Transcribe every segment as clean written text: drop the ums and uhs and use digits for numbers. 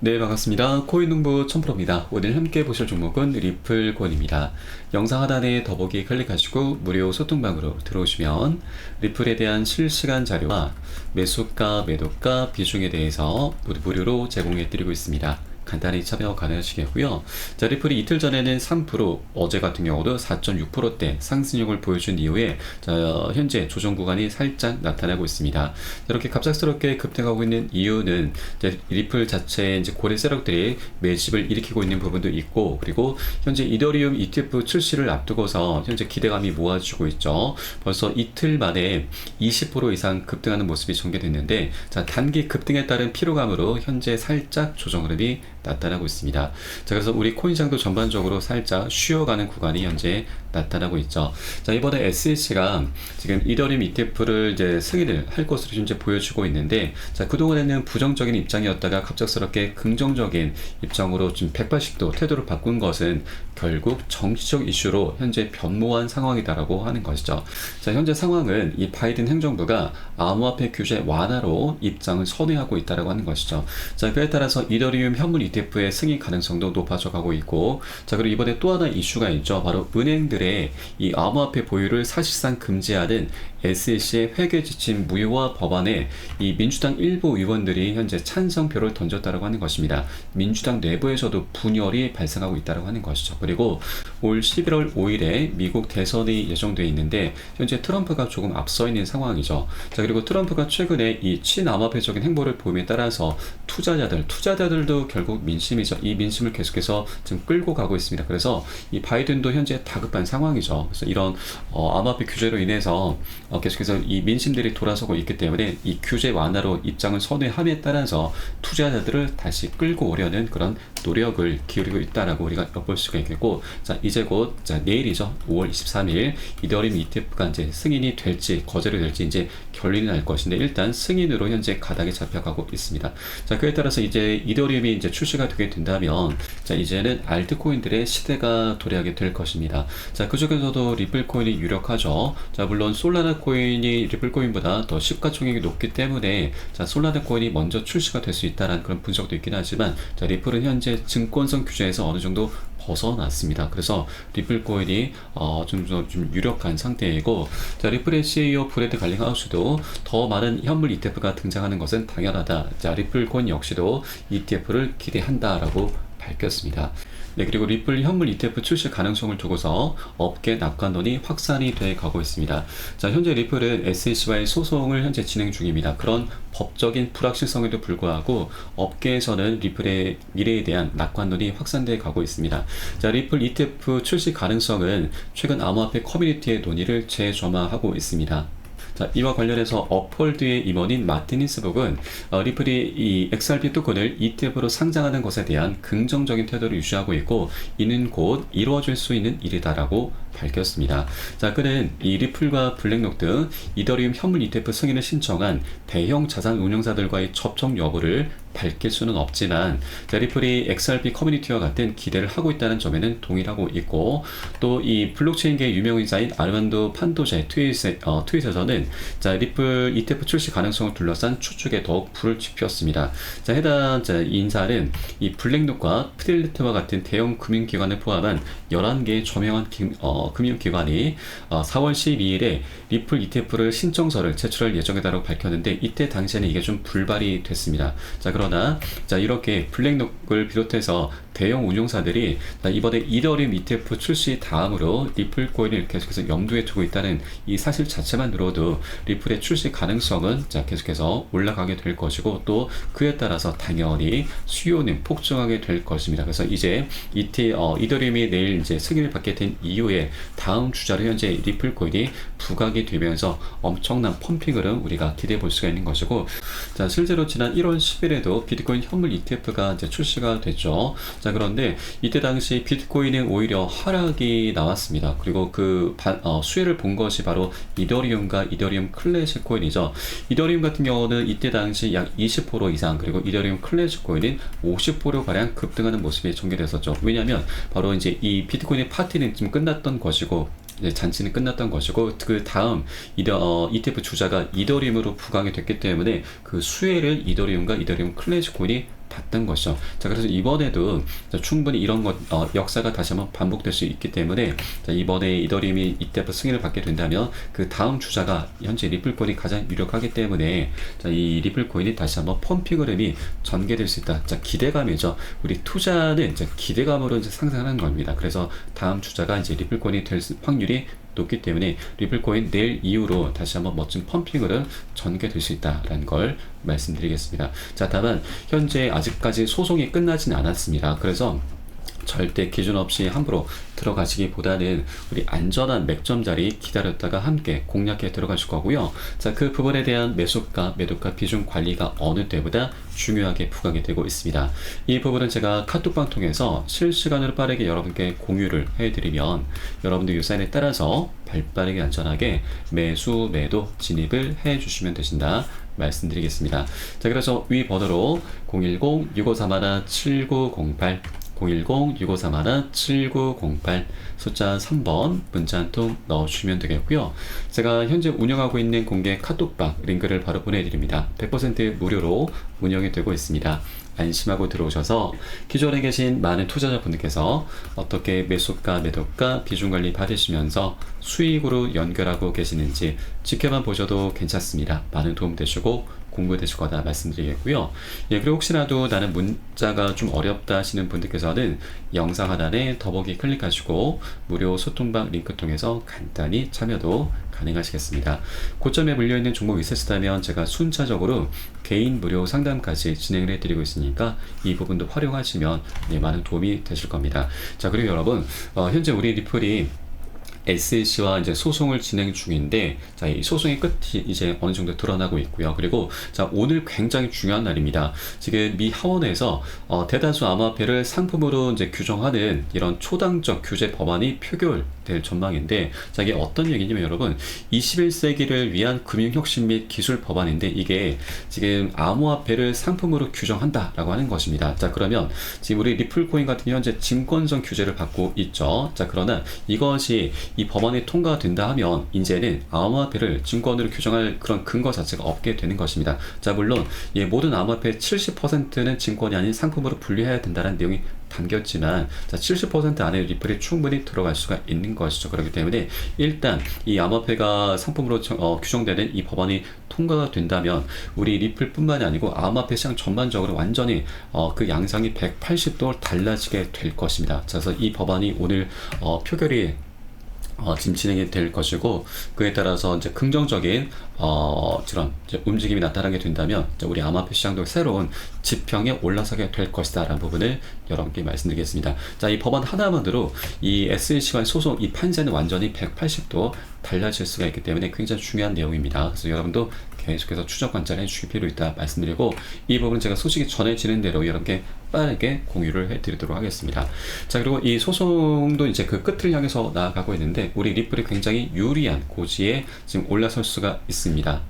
네, 반갑습니다. 코인농부 첨프로입니다. 오늘 함께 보실 종목은 리플코인입니다. 영상 하단에 더보기 클릭하시고 무료 소통방으로 들어오시면 리플에 대한 실시간 자료와 매수가, 매도가, 비중에 대해서 모두 무료로 제공해드리고 있습니다. 간단히 참여 가능하시겠고요. 자, 리플이 이틀 전에는 3%, 어제 같은 경우도 4.6%대 상승력을 보여준 이후에 현재 조정 구간이 살짝 나타나고 있습니다. 이렇게 갑작스럽게 급등하고 있는 이유는 이제 리플 자체의 이제 고래 세력들이 매집을 일으키고 있는 부분도 있고, 그리고 현재 이더리움 ETF 출시를 앞두고서 현재 기대감이 모아지고 있죠. 벌써 이틀 만에 20% 이상 급등하는 모습이 전개됐는데, 자, 단기 급등에 따른 피로감으로 현재 살짝 조정 흐름이 나타나고 있습니다. 자, 그래서 우리 코인장도 전반적으로 살짝 쉬어가는 구간이 현재 나타나고 있죠. 자, 이번에 SEC가 지금 이더리움 ETF를 이제 승인을 할 것으로 현재 보여주고 있는데, 자, 그동안에는 부정적인 입장이었다가 갑작스럽게 긍정적인 입장으로 좀 180도 태도를 바꾼 것은 결국 정치적 이슈로 현재 변모한 상황이다라고 하는 것이죠. 자, 현재 상황은 이 바이든 행정부가 암호화폐 규제 완화로 입장을 선회하고 있다라고 하는 것이죠. 자, 그에 따라서 이더리움 현물 ETF의 승인 가능성도 높아져 가고 있고, 자, 그리고 이번에 또 하나 이슈가 있죠. 바로 은행들의 이 암호화폐 보유를 사실상 금지하는 SEC의 회계 지침 무효화 법안에 이 민주당 일부 의원들이 현재 찬성표를 던졌다고 하는 것입니다. 민주당 내부에서도 분열이 발생하고 있다고 하는 것이죠. 그리고 올 11월 5일에 미국 대선이 예정되어 있는데 현재 트럼프가 조금 앞서 있는 상황이죠. 자, 그리고 트럼프가 최근에 이 친암호화폐적인 행보를 보임에 따라서 투자자들도 결국 민심이죠. 이 민심을 계속해서 지금 끌고 가고 있습니다. 그래서 이 바이든도 현재 다급한 상황이죠. 그래서 이런 암호화폐 규제로 인해서 계속해서 이 민심들이 돌아서고 있기 때문에 이 규제 완화로 입장을 선회함에 따라서 투자자들을 다시 끌고 오려는 그런 노력을 기울이고 있다라고 우리가 엿볼 수가 있겠고, 자, 이제 곧 내일이죠. 5월 23일 이더리움 ETF가 이제 승인이 될지 거절이 될지 이제 결론이 날 것인데, 일단 승인으로 현재 가닥이 잡혀가고 있습니다. 자, 그에 따라서 이제 이더리움이 이제 출시가 되게 된다면, 자, 이제는 알트코인들의 시대가 도래하게 될 것입니다. 자, 그중에서도 리플코인이 유력하죠. 자, 물론 솔라나 코인이 리플코인보다 더 시가총액이 높기 때문에, 자, 솔라나 코인이 먼저 출시가 될 수 있다는 그런 분석도 있긴 하지만, 자, 리플은 현재 증권성 규제에서 어느 정도 벗어났습니다. 그래서 리플코인이 좀 유력한 상태이고, 자, 리플의 CEO 브래드 갈링하우스도 더 많은 현물 ETF가 등장하는 것은 당연하다. 자, 리플코인 역시도 ETF를 기대한다라고 밝혔습니다. 네, 그리고 리플 현물 ETF 출시 가능성을 두고서 업계 낙관론이 확산이 돼 가고 있습니다. 자, 현재 리플은 SEC와의 소송을 현재 진행 중입니다. 그런 법적인 불확실성에도 불구하고 업계에서는 리플의 미래에 대한 낙관론이 확산돼 가고 있습니다. 자, 리플 ETF 출시 가능성은 최근 암호화폐 커뮤니티의 논의를 재점화하고 있습니다. 자, 이와 관련해서 업홀드의 임원인 마틴 힌스북은 리플이 이 XRP 토큰을 ETF로 상장하는 것에 대한 긍정적인 태도를 유지하고 있고, 이는 곧 이루어질 수 있는 일이다라고 밝혔습니다. 자, 그는 이 리플과 블랙록 등 이더리움 현물 ETF 승인을 신청한 대형 자산 운용사들과의 접촉 여부를 밝힐 수는 없지만, 자, 리플이 XRP 커뮤니티와 같은 기대를 하고 있다는 점에는 동의하고 있고, 또 이 블록체인계의 유명인사인 아르만도 판도제 트윗에서는 자, 리플 ETF 출시 가능성을 둘러싼 추측에 더욱 불을 지폈습니다. 자, 해당 인사는 이 블랙록과 프릴리트와 같은 대형 금융기관을 포함한 11개의 저명한 금융기관이 4월 12일에 리플 ETF를 신청서를 제출할 예정이다라고 밝혔는데, 이때 당시에는 이게 좀 불발이 됐습니다. 자, 그러나 자, 이렇게 블랙록을 비롯해서 대형 운용사들이 이번에 이더리움 ETF 출시 다음으로 리플 코인을 계속해서 염두에 두고 있다는 이 사실 자체만 들어도 리플의 출시 가능성은 자, 계속해서 올라가게 될 것이고, 또 그에 따라서 당연히 수요는 폭증하게 될 것입니다. 그래서 이제 이더리움이 내일 이제 승인을 받게 된 이후에 다음 주자로 현재 리플 코인이 부각이 되면서 엄청난 펌핑 흐름 우리가 기대해 볼 수가 있는 것이고, 자, 실제로 지난 1월 10일에도 비트코인 현물 ETF가 이제 출시가 됐죠. 자, 그런데 이때 당시 비트코인은 오히려 하락이 나왔습니다. 그리고 수혜를 본 것이 바로 이더리움과 이더리움 클래식 코인이죠. 이더리움 같은 경우는 이때 당시 약 20% 이상, 그리고 이더리움 클래식 코인은 50% 가량 급등하는 모습이 전개됐었죠. 왜냐하면 바로 이제 이 비트코인의 파티는 지금 끝났던 것이고, 잔치는 끝났던 것이고, 그 다음 ETF 주자가 이더리움으로 부각이 됐기 때문에 그 수혜를 이더리움과 이더리움 클래식 코인이 봤던 것이죠. 자, 그래서 이번에도 충분히 이런 것 역사가 다시 한번 반복될 수 있기 때문에 자, 이번에 이더리움이 이때부터 승인을 받게 된다면 그 다음 주자가 현재 리플코인이 가장 유력하기 때문에 자, 이 리플코인이 다시 한번 펌핑 흐름이 전개될 수 있다. 자, 기대감이죠. 우리 투자는 이제 기대감으로 이제 상승하는 겁니다. 그래서 다음 주자가 이제 리플코인이 될 확률이 높기 때문에 리플코인 내일 이후로 다시 한번 멋진 펌핑으로 전개될 수 있다라는 걸 말씀드리겠습니다. 자, 다만 현재 아직까지 소송이 끝나진 않았습니다. 그래서 절대 기준 없이 함부로 들어가시기보다는 우리 안전한 맥점 자리 기다렸다가 함께 공략해 들어가실 거고요. 자, 그 부분에 대한 매수가, 매도가 비중 관리가 어느 때보다 중요하게 부각이 되고 있습니다. 이 부분은 제가 카톡방 통해서 실시간으로 빠르게 여러분께 공유를 해드리면 여러분들 유사인에 따라서 발빠르게 안전하게 매수, 매도 진입을 해주시면 되신다 말씀드리겠습니다. 자, 그래서 위 번호로 010-6531-7908 010-6531-7908 숫자 3번 문자 한 통 넣어주시면 되겠고요. 제가 현재 운영하고 있는 공개 카톡방 링크를 바로 보내드립니다. 100% 무료로 운영이 되고 있습니다. 안심하고 들어오셔서 기존에 계신 많은 투자자분들께서 어떻게 매수가, 매도가, 비중관리 받으시면서 수익으로 연결하고 계시는지 지켜만 보셔도 괜찮습니다. 많은 도움 되시고 공부되실 거다 말씀드리겠고요. 예, 그리고 혹시라도 나는 문자가 좀 어렵다 하시는 분들께서는 영상 하단에 더보기 클릭하시고 무료 소통방 링크 통해서 간단히 참여도 가능하시겠습니다. 고점에 물려있는 종목이 있으시다면 제가 순차적으로 개인 무료 상담까지 진행을 해드리고 있으니까 이 부분도 활용하시면 네, 많은 도움이 되실 겁니다. 자, 그리고 여러분 현재 우리 리플이 SEC와 이제 소송을 진행 중인데, 자, 이 소송의 끝이 이제 어느 정도 드러나고 있고요. 그리고 자, 오늘 굉장히 중요한 날입니다. 지금 미 하원에서 대다수 암호화폐를 상품으로 이제 규정하는 이런 초당적 규제 법안이 표결될 전망인데, 자, 이게 어떤 얘기냐면 여러분, 21세기를 위한 금융혁신 및 기술 법안인데 이게 지금 암호화폐를 상품으로 규정한다라고 하는 것입니다. 자, 그러면 지금 우리 리플코인 같은 경우 현재 증권성 규제를 받고 있죠. 자, 그러나 이것이 이 법안이 통과된다 하면 이제는 암호화폐를 증권으로 규정할 그런 근거 자체가 없게 되는 것입니다. 자, 물론 예, 모든 암호화폐의 70%는 증권이 아닌 상품으로 분류해야 된다는 내용이 담겼지만, 자, 70% 안에 리플이 충분히 들어갈 수가 있는 것이죠. 그렇기 때문에 일단 이 암호화폐가 상품으로 규정되는 이 법안이 통과가 된다면 우리 리플뿐만이 아니고 암호화폐 시장 전반적으로 완전히 그 양상이 180도 달라지게 될 것입니다. 자, 그래서 이 법안이 오늘 표결이 지금 진행이 될 것이고, 그에 따라서 이제 긍정적인 그런 이제 움직임이 나타나게 된다면 우리 암호화폐 시장도 새로운 지평에 올라서게 될 것이다 라는 부분을 여러분께 말씀드리겠습니다. 자, 이 법안 하나만으로 이 SEC와의 소송 이 판세는 완전히 180도 달라질 수가 있기 때문에 굉장히 중요한 내용입니다. 그래서 여러분도 계속해서 추적 관찰해 주실 필요 있다 말씀드리고, 이 부분은 제가 소식이 전해지는 대로 여러분께 빠르게 공유를 해드리도록 하겠습니다. 자, 그리고 이 소송도 이제 그 끝을 향해서 나아가고 있는데 우리 리플이 굉장히 유리한 고지에 지금 올라설 수가 있습니다.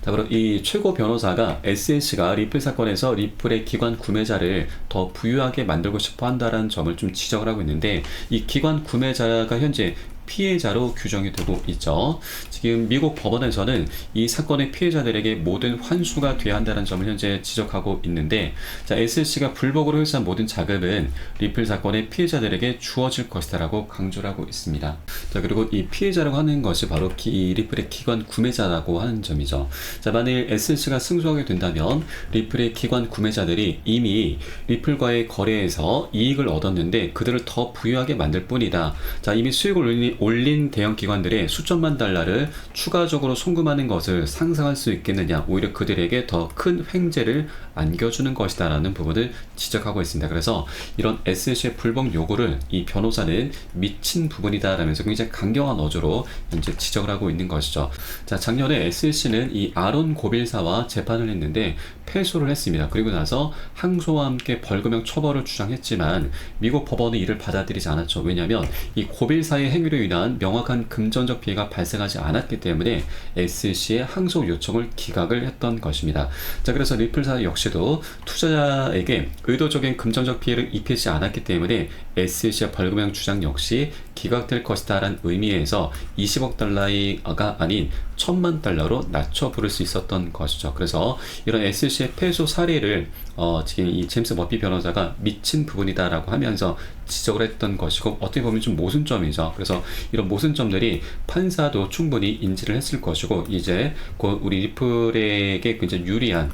자, 그럼 이 최고 변호사가 SEC가 리플 사건에서 리플의 기관 구매자를 더 부유하게 만들고 싶어 한다는 점을 좀 지적을 하고 있는데, 이 기관 구매자가 현재 피해자로 규정이 되고 있죠. 지금 미국 법원에서는 이 사건의 피해자들에게 모든 환수가 돼야 한다는 점을 현재 지적하고 있는데, 자, SEC가 불법으로 회수한 모든 자금은 리플 사건의 피해자들에게 주어질 것이다라고 강조를 하고 있습니다. 자, 그리고 이 피해자라고 하는 것이 바로 이 리플의 기관 구매자라고 하는 점이죠. 자, 만일 SEC가 승소하게 된다면 리플의 기관 구매자들이 이미 리플과의 거래에서 이익을 얻었는데 그들을 더 부유하게 만들 뿐이다. 자, 이미 수익을 올린 대형 기관들의 수천만 달러를 추가적으로 송금하는 것을 상상할 수 있겠느냐, 오히려 그들에게 더 큰 횡재를 안겨주는 것이다 라는 부분을 지적하고 있습니다. 그래서 이런 SEC의 불법 요구를 이 변호사는 미친 부분이다 라면서 굉장히 강경한 어조로 현재 지적을 하고 있는 것이죠. 자, 작년에 SEC는 이 아론 고빌사와 재판을 했는데 패소를 했습니다. 그리고 나서 항소와 함께 벌금형 처벌을 주장했지만 미국 법원이 이를 받아들이지 않았죠. 왜냐하면 이 고빌사의 행위로 인한 명확한 금전적 피해가 발생하지 않았기 때문에 SEC의 항소 요청을 기각을 했던 것입니다. 자, 그래서 리플사 역시도 투자자에게 의도적인 금전적 피해를 입히지 않았기 때문에 SEC의 벌금형 주장 역시 기각될 것이다 라는 의미에서 20억 달러가 아닌 1000만 달러로 낮춰 부를 수 있었던 것이죠. 그래서 이런 SC의 패소 사례를 지금 이 제임스 머피 변호사가 미친 부분이다라고 하면서 지적을 했던 것이고, 어떻게 보면 좀 모순점이죠. 그래서 이런 모순점들이 판사도 충분히 인지를 했을 것이고, 이제 곧 우리 리플에게 굉장히 유리한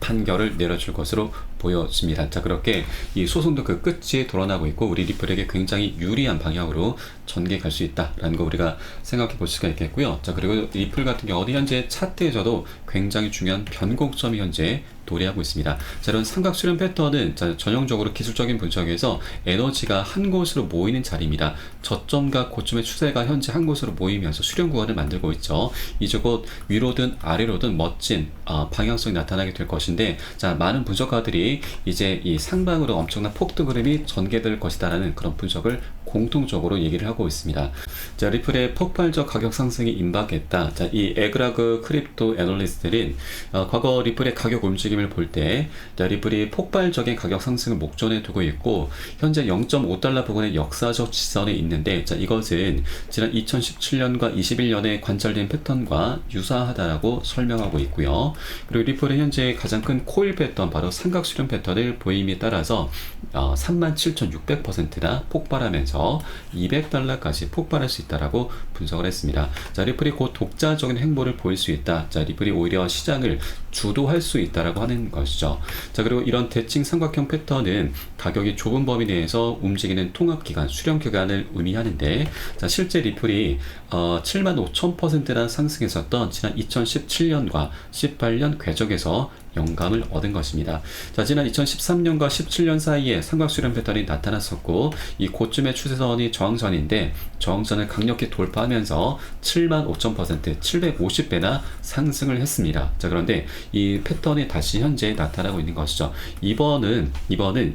판결을 내려줄 것으로 보여집니다. 자, 그렇게 이 소송도 그 끝이 드러나고 있고, 우리 리플에게 굉장히 유리한 방향으로 전개 갈 수 있다라는 거 우리가 생각해 볼 수가 있겠고요. 자, 그리고 리플 같은 경우는 현재 차트에서도 굉장히 중요한 변곡점이 현재 도래하고 있습니다. 자, 이런 삼각 수렴 패턴은 전형적으로 기술적인 분석에서 에너지가 한 곳으로 모이는 자리입니다. 저점과 고점의 추세가 현재 한 곳으로 모이면서 수렴 구간을 만들고 있죠. 이제 곧 위로든 아래로든 멋진 방향성이 나타나게 될 것인데, 자, 많은 분석가들이 이제 이 상방으로 엄청난 폭등 흐름이 전개될 것이다라는 그런 분석을 공통적으로 얘기를 하고 있습니다. 자, 리플의 폭발적 가격 상승이 임박했다. 자, 이 에그라그 크립토 애널리스트들은 과거 리플의 가격 움직임을 볼 때, 리플이 폭발적인 가격 상승을 목전에 두고 있고, 현재 0.5달러 부근의 역사적 지선에 있는데, 자, 이것은 지난 2017년과 21년에 관찰된 패턴과 유사하다라고 설명하고 있고요. 그리고 리플의 현재 가장 큰 코일 패턴, 바로 삼각 수렴 패턴을 보임에 따라서 37,600%나 폭발하면서 200달러까지 폭발할 수 있다라고 분석을 했습니다. 자, 리플이 곧 독자적인 행보를 보일 수 있다. 자, 리플이 오히려 시장을 주도할 수 있다라고 하는 것이죠. 자, 그리고 이런 대칭 삼각형 패턴은 가격이 좁은 범위 내에서 움직이는 통합 기간, 수렴 기간을 의미하는데, 자, 실제 리플이 75,000%나 상승했었던 지난 2017년과 18년 궤적에서 영감을 얻은 것입니다. 자, 지난 2013년과 17년 사이에 삼각수렴 패턴이 나타났었고, 이 고점의 추세선이 저항선인데, 저항선을 강력히 돌파하면서 75,000%, 750배나 상승을 했습니다. 자, 그런데 이 패턴이 다시 현재 나타나고 있는 것이죠. 이번은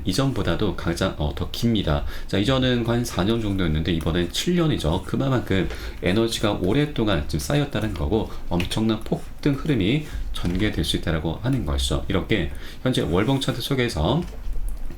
이전보다도 가장 더 깁니다. 자, 이전은 한 4년 정도였는데 이번엔 7년이죠. 그만큼 에너지가 오랫동안 지금 쌓였다는 거고, 엄청난 폭등 흐름이 전개될 수 있다고 하는 것이죠. 이렇게 현재 월봉 차트 속에서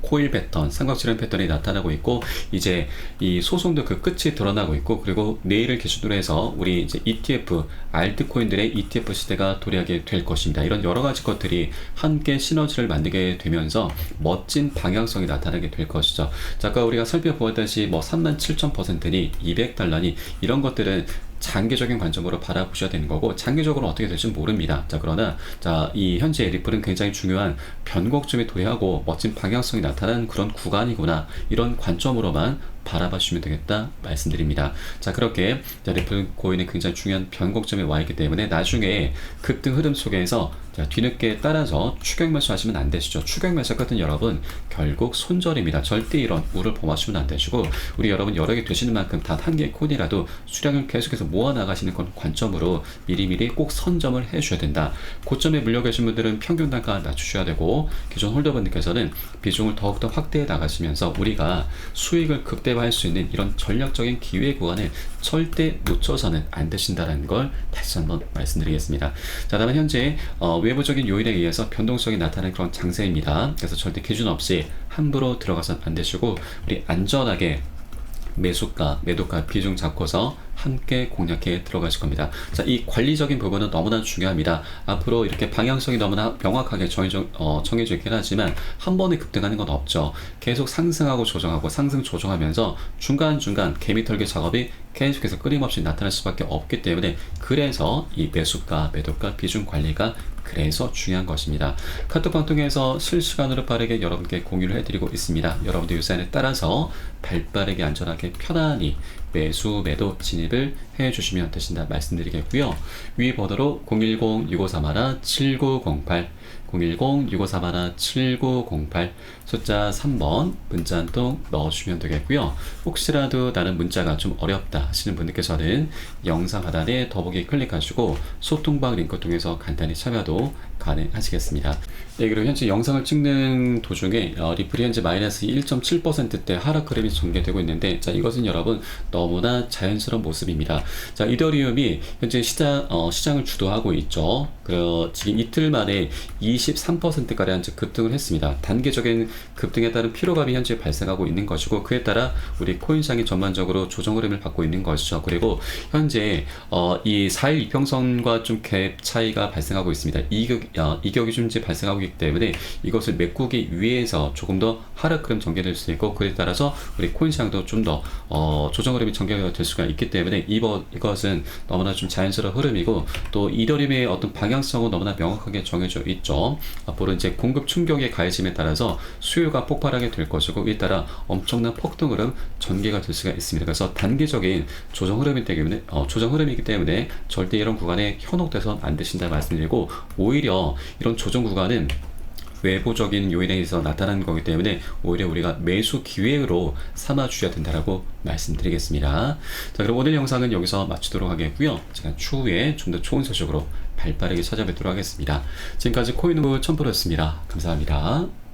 코일 패턴, 삼각수렴 패턴이 나타나고 있고, 이제 이 소송도 그 끝이 드러나고 있고, 그리고 내일을 기준으로 해서 우리 이제 ETF, 알트코인들의 ETF 시대가 도래하게 될 것입니다. 이런 여러 가지 것들이 함께 시너지를 만들게 되면서 멋진 방향성이 나타나게 될 것이죠. 자, 아까 우리가 살펴보았듯이 37,000%니 200달러니 이런 것들은 장기적인 관점으로 바라보셔야 되는 거고, 장기적으로 어떻게 될지 모릅니다. 자, 그러나 이 현재 리플은 굉장히 중요한 변곡점이 도래하고 멋진 방향성이 나타나는 그런 구간이구나, 이런 관점으로만 바라봐 주시면 되겠다 말씀드립니다. 자, 그렇게 리플 코인은 굉장히 중요한 변곡점에 와 있기 때문에 나중에 급등 흐름 속에서 뒤늦게 따라서 추격 매수 하시면 안 되시죠. 추격 매수 같은 여러분 결국 손절입니다. 절대 이런 우를 범하시면 안 되시고, 우리 여러분 여러 개 되시는 만큼 단 한 개의 코인이라도 수량을 계속해서 모아 나가시는 그런 관점으로 미리미리 꼭 선점을 해 주셔야 된다. 고점에 물려 계신 분들은 평균 단가 낮추셔야 되고, 기존 홀더분들께서는 비중을 더욱더 확대해 나가시면서 우리가 수익을 극대화할 수 있는 이런 전략적인 기회 구간을 절대 놓쳐서는 안 되신다는 걸 다시 한번 말씀드리겠습니다. 자, 다음은 현재 외부적인 요인에 의해서 변동성이 나타나는 그런 장세입니다. 그래서 절대 기준 없이 함부로 들어가서는 안 되시고, 우리 안전하게 매수가, 매도가 비중 잡고서 함께 공략해 들어가실 겁니다. 자, 이 관리적인 부분은 너무나 중요합니다. 앞으로 이렇게 방향성이 너무나 명확하게 정해져 있긴 하지만 한 번에 급등하는 건 없죠. 계속 상승하고 조정하고 상승 조정하면서 중간중간 개미털기 작업이 계속해서 끊임없이 나타날 수밖에 없기 때문에, 그래서 이 매수가, 매도가 비중 관리가 그래서 중요한 것입니다. 카톡방 통해서 실시간으로 빠르게 여러분께 공유를 해드리고 있습니다. 여러분들 유사안에 따라서 발빠르게 안전하게 편안히 매수, 매도 진입을 해주시면 되신다 말씀드리겠고요. 위 번호로 010-6531-7908 010-6531-7908 숫자 3번 문자 한 통 넣어주시면 되겠고요. 혹시라도 나는 문자가 좀 어렵다 하시는 분들께서는 영상 하단에 더보기 클릭하시고 소통방 링크 통해서 간단히 참여도 가능하시겠습니다. 네, 그리고 현재 영상을 찍는 도중에 리플이 현재 마이너스 1.7%대 하락 흐름이 전개되고 있는데, 자, 이것은 여러분 너무나 자연스러운 모습입니다. 자, 이더리움이 현재 시장을 주도하고 있죠. 지금 이틀 만에 23%가량 급등을 했습니다. 단기적인 급등에 따른 피로감이 현재 발생하고 있는 것이고, 그에 따라 우리 코인시장이 전반적으로 조정 흐름을 받고 있는 것이죠. 그리고 현재 이 4일 이평선과 좀 갭 차이가 발생하고 있습니다. 이격이 좀 발생하고 있기 때문에 이것을 메꾸기 위해서 조금 더 하락 흐름 전개될 수 있고, 그에 따라서 우리 코인시장도 좀 더 조정 흐름이 전개가 될 수가 있기 때문에 이것은 너무나 좀 자연스러운 흐름이고, 또 이더리움의 어떤 방향성은 너무나 명확하게 정해져 있죠. 앞으로 이제 공급 충격에 가해짐에 따라서 수요가 폭발하게 될 것이고, 이에 따라 엄청난 폭등 흐름 전개가 될 수가 있습니다. 그래서 단기적인 조정 흐름이기 때문에 절대 이런 구간에 현혹돼서 안 되신다 말씀드리고, 오히려 이런 조정 구간은 외부적인 요인에 의해서 나타나는 거기 때문에 오히려 우리가 매수 기회로 삼아 주셔야 된다라고 말씀드리겠습니다. 자, 그럼 오늘 영상은 여기서 마치도록 하겠고요. 제가 추후에 좀 더 좋은 소식으로 발빠르게 찾아뵙도록 하겠습니다. 지금까지 코인후무 첨프로였습니다. 감사합니다.